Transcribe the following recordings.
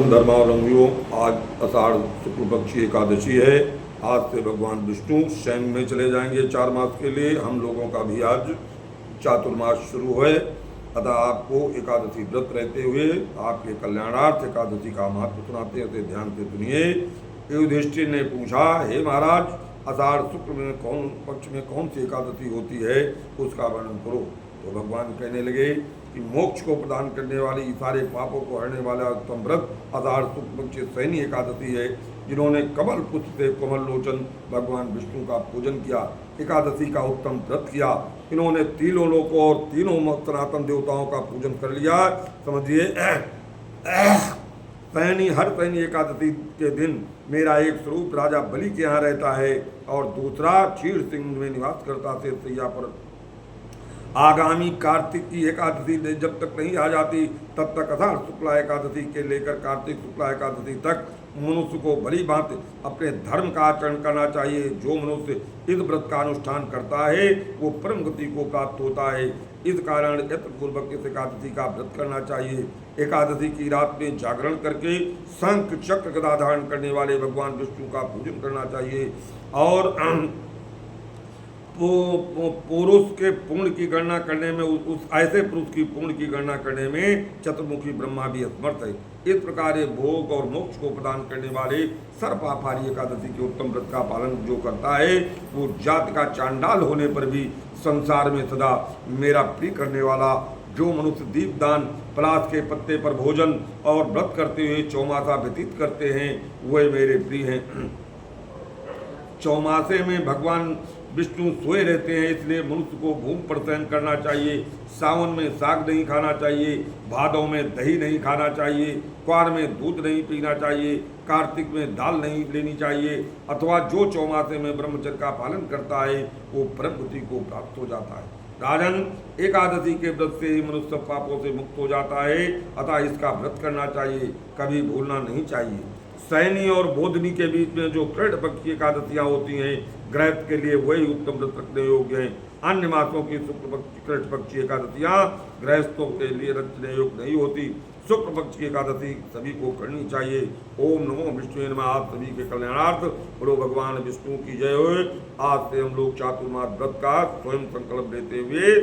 धर्मावलंबियों, आज आषाढ़ शुक्ल पक्ष की एकादशी है। आज से भगवान विष्णु सैन्य में चले जाएंगे 4 मास के लिए। हम लोगों का भी आज चातुर्मास शुरू है। अतः आपको एकादशी व्रत रहते हुए आपके कल्याणार्थ एकादशी का महत्व सुनाते हैं, ध्यान से सुनिए। युधिष्ठिर ने पूछा, हे महाराज, आषाढ़ शुक्ल में पक्ष में कौन सी एकादशी होती है, उसका वर्णन करो। तो भगवान कहने लगे कि मोक्ष को प्रदान करने वाली, सारे पापों को हरने वाला उत्तम व्रत आषाढ़ शुक्ल पक्ष सैनी एकादशी है। जिन्होंने कमल पुष्प से कमल लोचन भगवान विष्णु का पूजन किया, एकादशी का उत्तम व्रत किया, इन्होंने तीनों लोकों और तीनों सनातन देवताओं का पूजन कर लिया। समझिए, हर सैनी एकादशी के दिन मेरा एक स्वरूप राजा बलि के यहाँ रहता है और दूसरा क्षीर सिंह में निवास करता से सैया पर। आगामी कार्तिक की एकादशी जब तक नहीं आ जाती तब तक आषाढ़ शुक्ला एकादशी के लेकर कार्तिक शुक्ला एकादशी तक मनुष्य को भली भांति अपने धर्म का आचरण करना चाहिए। जो मनुष्य इस व्रत का अनुष्ठान करता है वो परम गति को प्राप्त होता है। इस कारण यत्नपूर्वक इस एकादशी का व्रत करना चाहिए। एकादशी की रात में जागरण करके शंख चक्र गदा धारण करने वाले भगवान विष्णु का पूजन करना चाहिए। और पुरुष के पुण्य की गणना करने में, उस ऐसे पुरुष की पुण्य की गणना करने में चतुर्मुखी ब्रह्मा भी असमर्थ है। इस प्रकार ये भोग और मोक्ष को प्रदान करने वाले सर्वपापारी एकादशी के उत्तम व्रत का पालन जो करता है वो जात का चांडाल होने पर भी संसार में सदा मेरा प्रिय करने वाला। जो मनुष्य दीपदान, पलाश के पत्ते पर भोजन और व्रत करते हुए चौमासा व्यतीत करते हैं वे मेरे प्रिय हैं। चौमासे में भगवान विष्णु सोए रहते हैं, इसलिए मनुष्य को भूमि पर शयन करना चाहिए। सावन में साग नहीं खाना चाहिए, भादों में दही नहीं खाना चाहिए, क्वार में दूध नहीं पीना चाहिए, कार्तिक में दाल नहीं लेनी चाहिए। अथवा जो चौमासे में ब्रह्मचर्य का पालन करता है वो परम गति को प्राप्त हो जाता है। राजन, एकादशी के व्रत से ही मनुष्य पापों से मुक्त हो जाता है। अतः इसका व्रत करना चाहिए, कभी भूलना नहीं चाहिए। सैनी और बोधनी के बीच में जो कृष्ण पक्ष की एकादशियाँ होती हैं, गृहस्थ के लिए वही उत्तम व्रत रखने योग्य हैं। अन्य मासों की शुक्ल पक्ष कृष्ण पक्ष की एकादशियाँ गृहस्थों के लिए रखने योग्य नहीं होती। शुक्ल पक्ष की एकादशी सभी को करनी चाहिए। ओम नमो विष्णु नमः। आप सभी के कल्याणार्थ बोलो भगवान विष्णु की जय हो। आज से हम लोग चातुर्मास व्रत का स्वयं संकल्प लेते हुए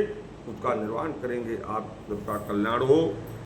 उसका निर्वहन करेंगे। आप सबका कल्याण हो।